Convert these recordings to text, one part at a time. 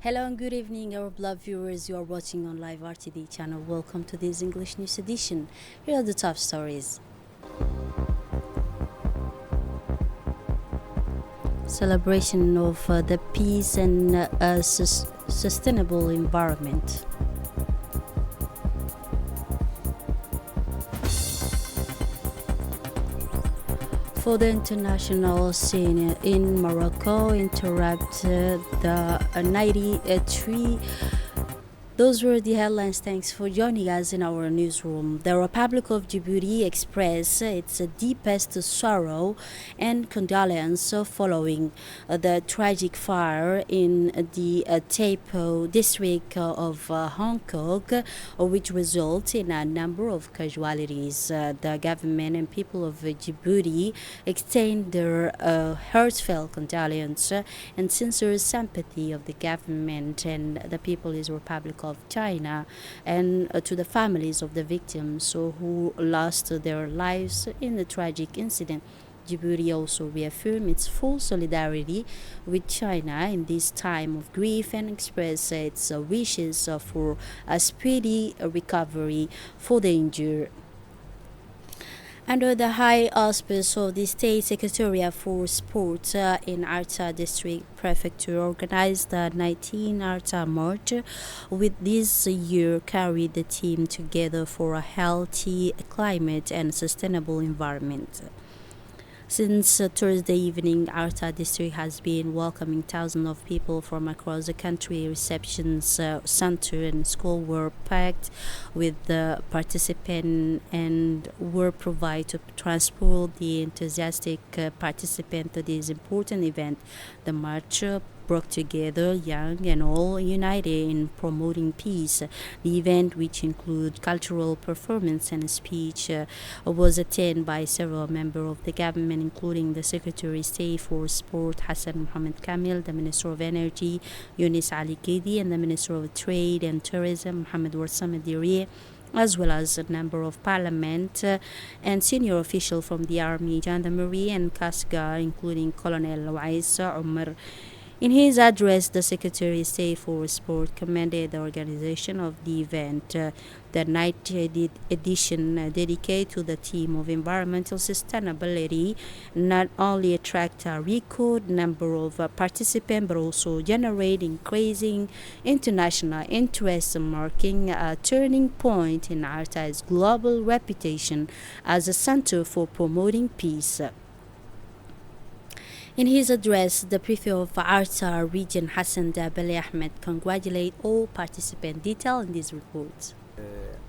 Hello and good evening, our beloved viewers. You are watching on Live RTD channel. Welcome to this English news edition. Here are the top stories. Celebration of the peace and sustainable environment. For the international scene in Morocco, interrupt the 93. Those were the headlines. Thanks for joining us in our newsroom. The Republic of Djibouti expressed its deepest sorrow and condolence following the tragic fire in the Tepo district of Hong Kong, which resulted in a number of casualties. The government and people of Djibouti extend their heartfelt condolence and sincere sympathy of the government and the People's Republic of China and to the families of the victims who lost their lives in the tragic incident. Djibouti also reaffirmed its full solidarity with China in this time of grief and expressed its wishes for a speedy recovery for the injured. Under the high auspice of the State Secretariat for Sport in Arta District Prefecture, organized the 19 Arta March, with this year carried the team together for a healthy climate and sustainable environment. Since Thursday evening, Arta district has been welcoming thousands of people from across the country. Receptions center and school were packed with the participants and were provided to transport the enthusiastic participant to this important event. The march brought together young and old united in promoting peace. The event, which included cultural performance and speech, was attended by several members of the government, including the Secretary of State for Sport, Hassan Mohamed Kamil, the Minister of Energy, Yunis Ali Kidi, and the Minister of Trade and Tourism, Mohamed Warsam Diri, as well as a number of parliament and senior officials from the army, gendarmerie, and Kasgar, including Colonel Waisa Umar. In his address, the Secretary of State for Sport commended the organization of the event. The 90th edition, dedicated to the theme of environmental sustainability, not only attract a record number of participants but also generate increasing international interest, marking a turning point in Arta's global reputation as a center for promoting peace. In his address, the Prefect of Arta region, Hassan Dabali Ahmed, congratulated all participants. Detail in this report.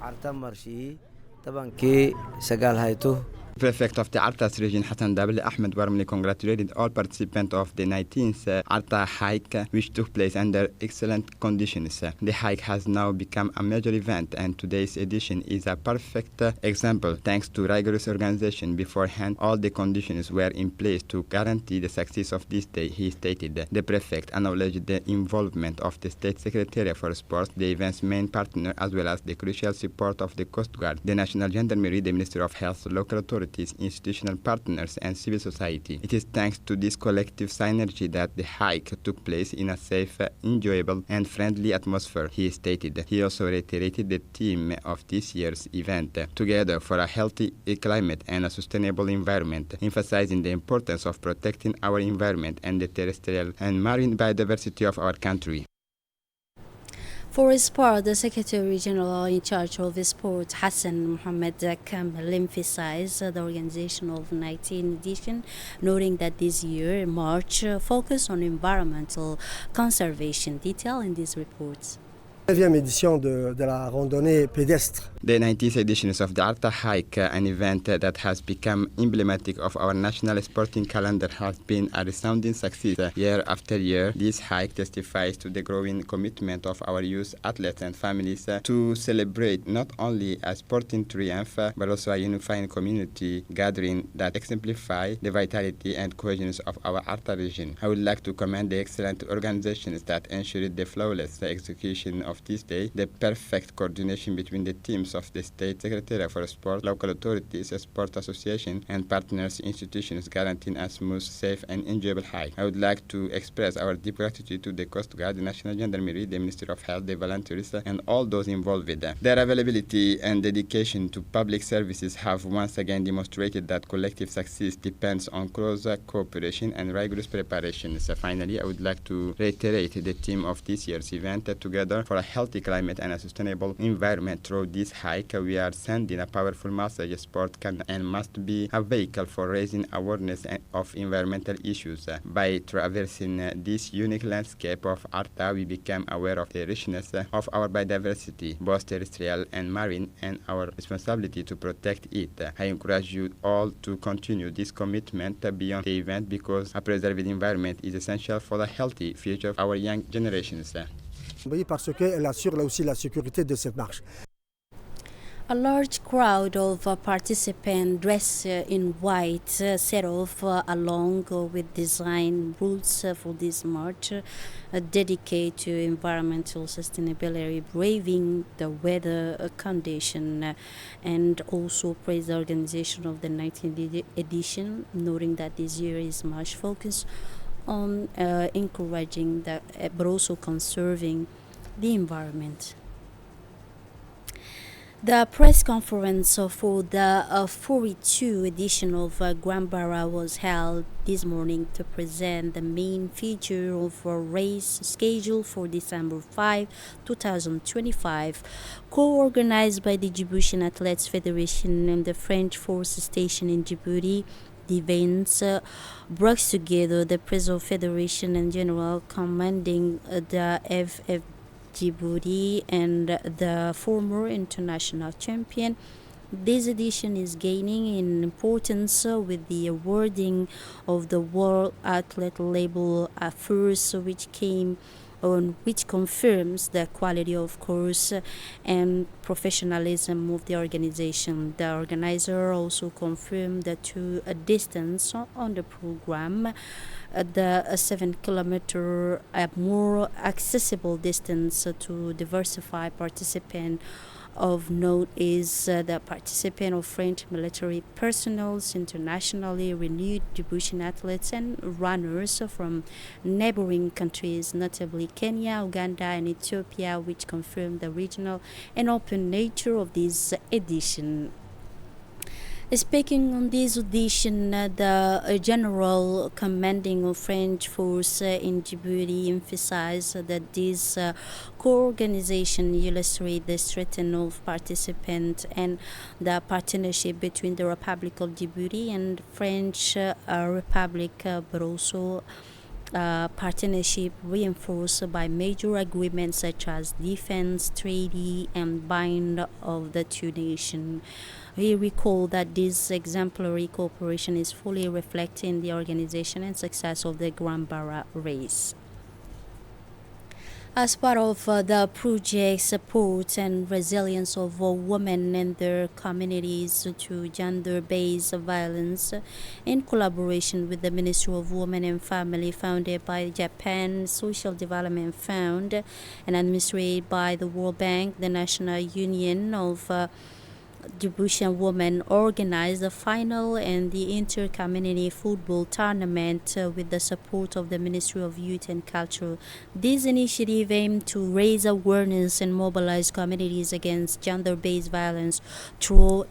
Arta marshi tabanki sagal haytu. Prefect of the Artas region, Hassan Dabli Ahmed, warmly congratulated all participants of the 19th Arta hike, which took place under excellent conditions. The hike has now become a major event, and today's edition is a perfect example. Thanks to rigorous organization beforehand, all the conditions were in place to guarantee the success of this day, he stated. The prefect acknowledged the involvement of the State Secretariat for Sports, the event's main partner, as well as the crucial support of the Coast Guard, the National Gendarmerie, the Ministry of Health, local authorities, institutional partners, and civil society. It is thanks to this collective synergy that the hike took place in a safe, enjoyable, and friendly atmosphere, he stated. He also reiterated the theme of this year's event, Together for a Healthy Climate and a Sustainable Environment, emphasizing the importance of protecting our environment and the terrestrial and marine biodiversity of our country. For his part, the Secretary General in charge of sport, Hassan Mohamed Kamil, emphasized the organization of 19th edition, noting that this year, March, focused on environmental conservation. Detail in these reports. 9e édition de la randonnée pédestre. The 90th edition of the Arta Hike, an event that has become emblematic of our national sporting calendar, has been a resounding success year after year. This hike testifies to the growing commitment of our youth, athletes, and families to celebrate not only a sporting triumph but also a unifying community gathering that exemplify the vitality and cohesion of our Arta region. I would like to commend the excellent organizations that ensured the flawless execution of this day, the perfect coordination between the teams of the State Secretariat for Sport, local authorities, sport association, and partners institutions guaranteeing a smooth, safe, and enjoyable hike. I would like to express our deep gratitude to the Coast Guard, the National Gendarmerie, the Ministry of Health, the volunteers, and all those involved with them. Their availability and dedication to public services have once again demonstrated that collective success depends on close cooperation and rigorous preparation. So finally, I would like to reiterate the theme of this year's event, Together for a Healthy Climate and a Sustainable Environment. Through this hike, we are sending a powerful message. Sport can and must be a vehicle for raising awareness of environmental issues. By traversing this unique landscape of Arta, we become aware of the richness of our biodiversity, both terrestrial and marine, and our responsibility to protect it. I encourage you all to continue this commitment beyond the event, because a preserved environment is essential for the healthy future of our young generations. Oui, parce qu'elle assure là aussi la sécurité de cette marche. A large crowd of participants dressed in white set off along with design routes for this march dedicated to environmental sustainability, braving the weather condition, and also praise the organization of the 19th edition, noting that this year is much focused on encouraging but also conserving the environment. The press conference for the 42 edition of Grand Barra was held this morning to present the main feature of a race scheduled for December 5, 2025, co-organized by the Djiboutian Athletes Federation and the French Force Station in Djibouti. The events brought together the President Federation and General Commanding the FF Djibouti and the former international champion. This edition is gaining in importance with the awarding of the World Athlete Label first, which confirms the quality of course and professionalism of the organization. The organizer also confirmed the two distance on the program. The 7-kilometer more accessible distance to diversify participants. Of note is the participant of French military personnel, internationally renewed Djiboutian athletes and runners from neighboring countries, notably Kenya, Uganda, and Ethiopia, which confirm the regional and open nature of this edition. Speaking on this edition, the General Commanding of French Force in Djibouti emphasized that this co-organization illustrates the strength of participants and the partnership between the Republic of Djibouti and French Republic, but also partnership reinforced by major agreements such as defense, treaty, and bind of the two nations. We recall that this exemplary cooperation is fully reflected in the organization and success of the Grand Barra race. As part of the project support and resilience of women and their communities to gender-based violence, in collaboration with the Ministry of Women and Family, founded by Japan Social Development Fund and administered by the World Bank, the National Union of Djiboutian women organized the final and the inter-community football tournament with the support of the Ministry of Youth and Culture. This initiative aimed to raise awareness and mobilize communities against gender-based violence through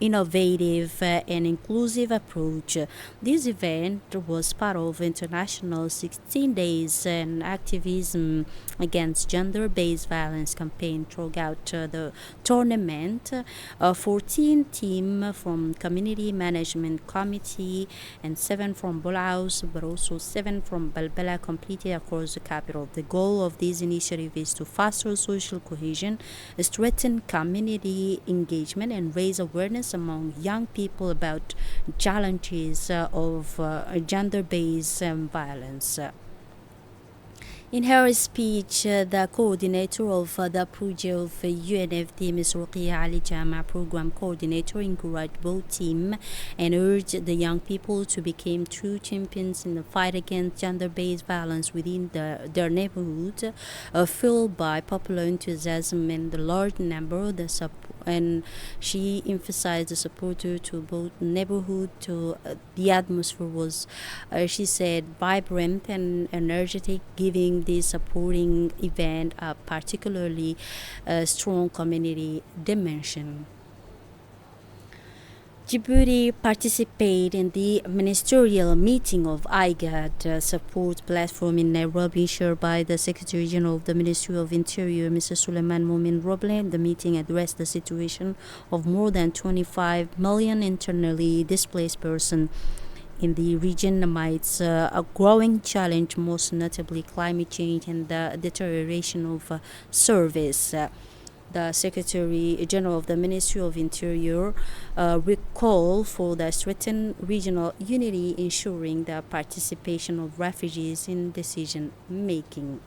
innovative and inclusive approach. This event was part of international 16 days and activism against gender-based violence campaign throughout the tournament. 14 teams from Community Management Committee and 7 from Bolaus, but also 7 from Balbala completed across the capital. The goal of this initiative is to foster social cohesion, strengthen community engagement, and raise awareness among young people about challenges of gender-based violence. In her speech, the coordinator of the project of UNFD, Ms. Ruqia Ali Jama, program coordinator, encouraged both teams and urged the young people to become true champions in the fight against gender-based violence within their neighborhood, fueled by popular enthusiasm and the large number of the support. And she emphasized the supporter to both neighborhood. The atmosphere was, she said, vibrant and energetic, giving this supporting event a particularly strong community dimension. Djibouti participated in the ministerial meeting of IGAD support platform in Nairobi, chaired by the Secretary General of the Ministry of Interior, Mr. Suleiman Momin Roble. The meeting addressed the situation of more than 25 million internally displaced persons in the region amidst a growing challenge, most notably climate change and the deterioration of service. The Secretary General of the Ministry of Interior recalled for the strengthened regional unity, ensuring the participation of refugees in decision making.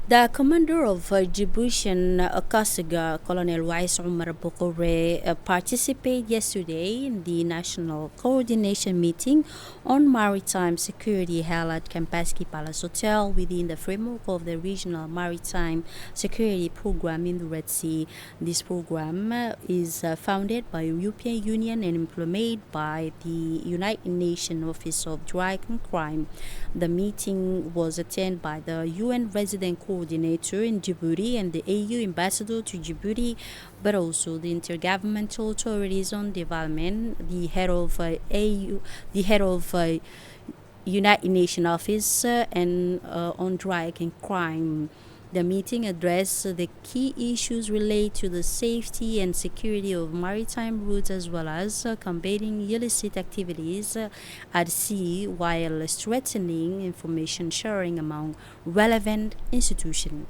The commander of Djiboutian Kasega, Colonel Wais Omar Bokore, participated yesterday in the National Coordination Meeting on Maritime Security held at Kampaski Palace Hotel within the framework of the Regional Maritime Security Program in the Red Sea. This program is founded by the European Union and implemented by the United Nations Office of Drug and Crime. The meeting was attended by the UN resident coordinator in Djibouti and the AU ambassador to Djibouti, but also the intergovernmental authorities on development, the head of United Nations Office and on drug and crime. The meeting addressed the key issues related to the safety and security of maritime routes as well as combating illicit activities at sea while strengthening information sharing among relevant institutions.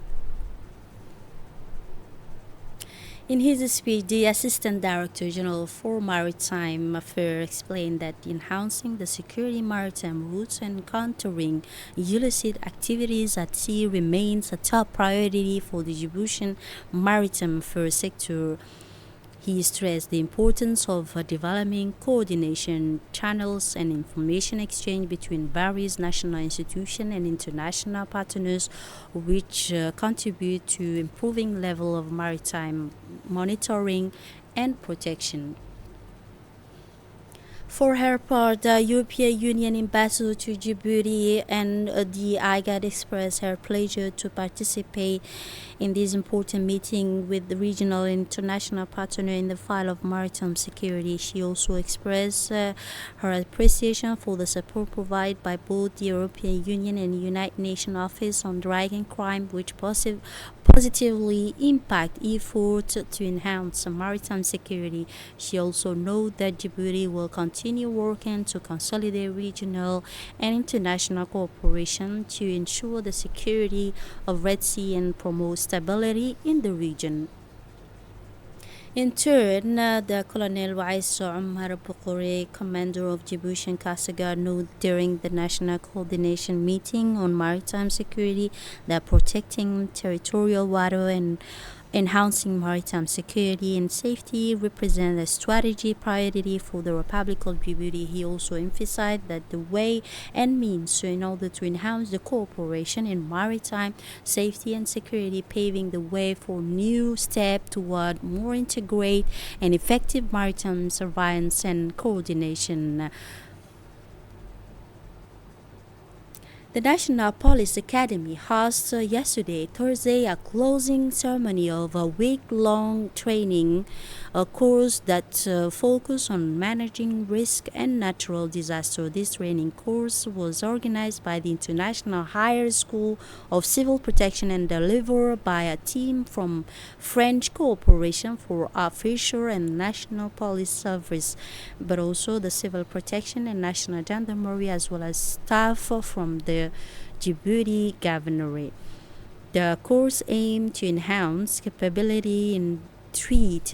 In his speech, the Assistant Director General for Maritime Affairs explained that enhancing the security maritime routes and countering illicit activities at sea remains a top priority for the Djiboutian maritime affairs sector. He stressed the importance of developing coordination channels and information exchange between various national institutions and international partners, which contribute to improving level of maritime monitoring and protection. For her part, the European Union ambassador to Djibouti and the IGAD expressed her pleasure to participate in this important meeting with the regional and international partner in the field of maritime security. She also expressed her appreciation for the support provided by both the European Union and United Nations Office on Drug and Crime, which positively impact efforts to enhance maritime security. She also noted that Djibouti will continue working to consolidate regional and international cooperation to ensure the security of Red Sea and promote stability in the region. In turn, the Colonel Wais Omar Bokore, commander of Djiboutian Kasega, noted during the National Coordination Meeting on Maritime Security that protecting territorial water and enhancing maritime security and safety represent a strategic priority for the Republic of Djibouti. He also emphasized that the way and means in order to enhance the cooperation in maritime safety and security, paving the way for new step toward more integrated and effective maritime surveillance and coordination. The National Police Academy hosted yesterday, Thursday, a closing ceremony of a week-long training course that focused on managing risk and natural disaster. This training course was organized by the International Higher School of Civil Protection and delivered by a team from French Cooperation for Fisher and National Police Service, but also the Civil Protection and National Gendarmerie, as well as staff from the Djibouti Governorate. The course aimed to enhance capability in threat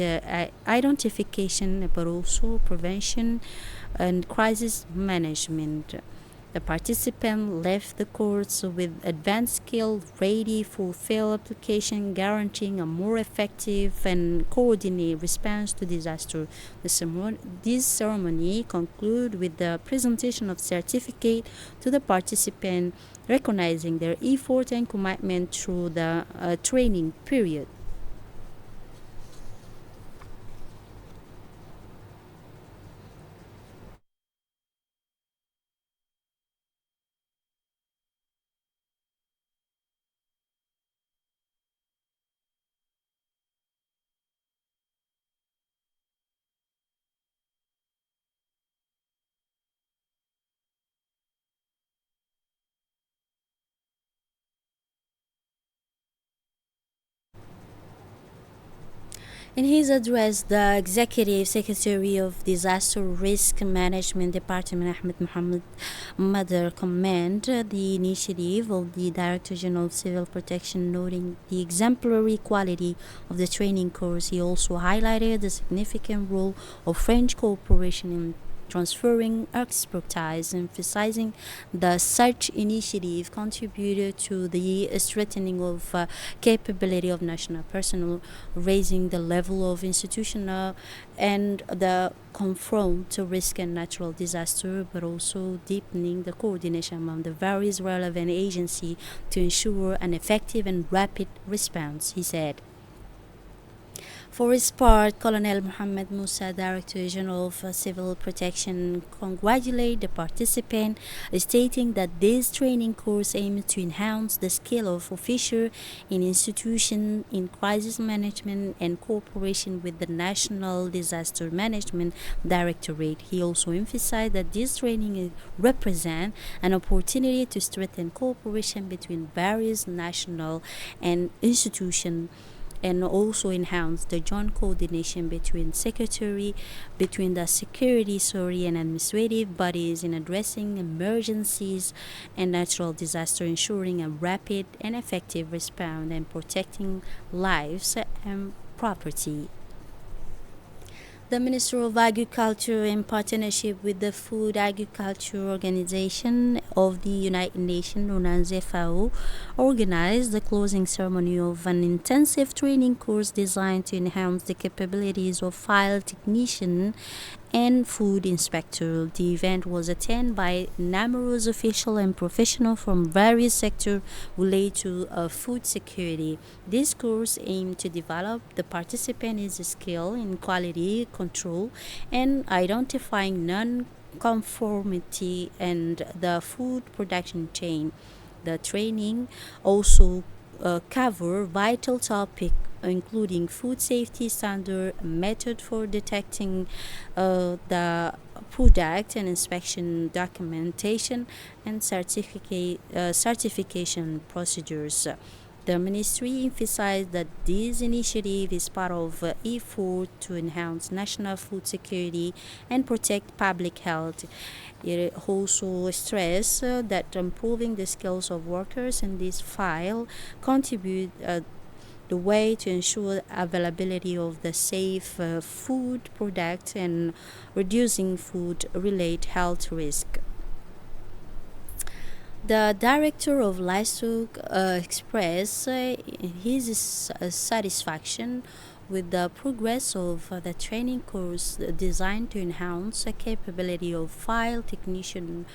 identification, but also prevention and crisis management. The participant left the course with advanced skill ready for field application, guaranteeing a more effective and coordinated response to disaster. This ceremony concluded with the presentation of certificate to the participant, recognizing their effort and commitment through the training period. In his address, the Executive Secretary of Disaster Risk Management Department, Ahmed Mohammed Madar, commended the initiative of the Director General of Civil Protection, noting the exemplary quality of the training course. He also highlighted the significant role of French cooperation in transferring expertise, emphasizing the such initiative contributed to the strengthening of capability of national personnel, raising the level of institutional and the confront to risk and natural disaster, but also deepening the coordination among the various relevant agencies to ensure an effective and rapid response, he said. For his part, Colonel Mohammed Musa, Director General of Civil Protection, congratulated the participant, stating that this training course aims to enhance the skill of officers in institutions in crisis management and cooperation with the National Disaster Management Directorate. He also emphasized that this training represents an opportunity to strengthen cooperation between various national and institutions, and also enhance the joint coordination between the security and administrative bodies in addressing emergencies and natural disaster, ensuring a rapid and effective response and protecting lives and property. The Minister of Agriculture, in partnership with the Food Agriculture Organization of the United Nations, known as FAO, organized the closing ceremony of an intensive training course designed to enhance the capabilities of field technicians and food inspector. The event was attended by numerous officials and professionals from various sectors related to food security. This course aimed to develop the participants' skill in quality control and identifying non-conformity and the food production chain. The training also cover vital topics including food safety standard, method for detecting the product and inspection documentation, and certification procedures. The ministry emphasized that this initiative is part of effort to enhance national food security and protect public health. It also stressed that improving the skills of workers in this field contribute the way to ensure availability of the safe food product and reducing food-related health risk. The director of livestock expressed his satisfaction with the progress of the training course designed to enhance the capability of field technician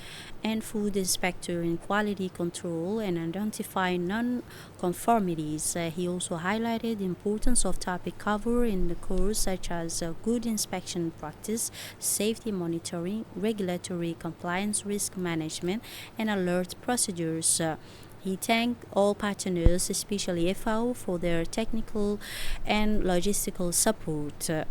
and food inspector in quality control and identify non-conformities. He also highlighted the importance of topics covered in the course such as good inspection practice, safety monitoring, regulatory compliance, risk management, and alert procedures. He thanked all partners, especially FAO, for their technical and logistical support. And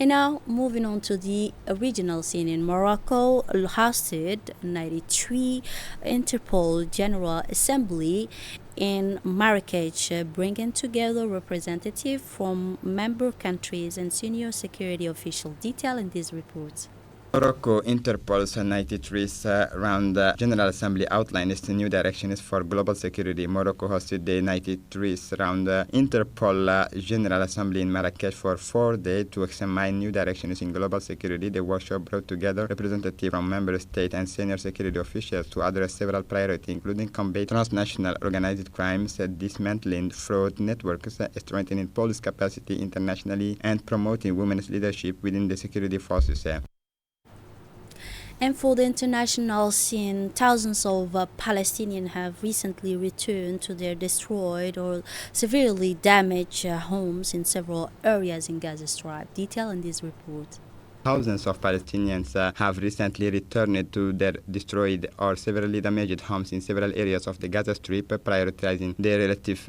now, moving on to the regional scene in Morocco, hosted 93 Interpol General Assembly in Marrakech, bringing together representatives from member countries and senior security officials. Detail in these reports. Morocco Interpol's 93th round General Assembly outlined its new directions for global security. Morocco hosted the 93rd round Interpol General Assembly in Marrakesh for 4 days to examine new directions in global security. The workshop brought together representatives from member states and senior security officials to address several priorities, including combating transnational organized crimes, dismantling fraud networks, strengthening police capacity internationally, and promoting women's leadership within the security forces. And for the international scene, thousands of Palestinians have recently returned to their destroyed or severely damaged homes in several areas in Gaza Strip. Detail in this report. Thousands of Palestinians have recently returned to their destroyed or severely damaged homes in several areas of the Gaza Strip, prioritizing their relative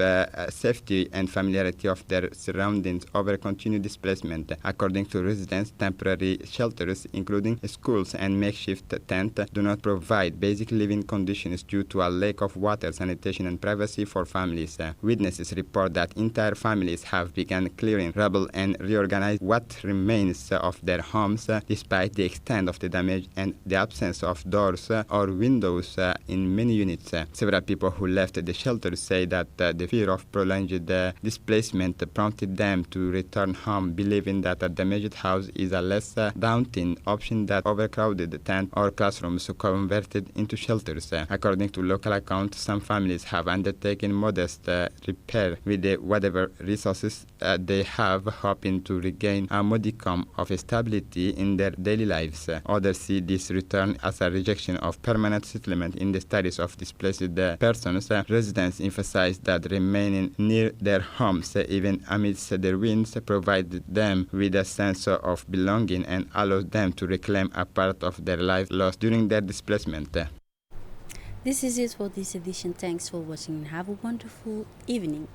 safety and familiarity of their surroundings over continued displacement. According to residents, temporary shelters, including schools and makeshift tents, do not provide basic living conditions due to a lack of water, sanitation, and privacy for families. Witnesses report that entire families have begun clearing rubble and reorganizing what remains of their homes, despite the extent of the damage and the absence of doors or windows in many units. Several people who left the shelter say that the fear of prolonged displacement prompted them to return home, believing that a damaged house is a less daunting option than overcrowded tents or classrooms converted into shelters. According to local accounts, some families have undertaken modest repair with whatever resources they have, hoping to regain a modicum of stability in their daily lives. Others see this return as a rejection of permanent settlement. In the studies of displaced persons, residents emphasize that remaining near their homes, even amidst the winds, provided them with a sense of belonging and allowed them to reclaim a part of their life lost during their displacement. This is it for this edition. Thanks for watching and have a wonderful evening.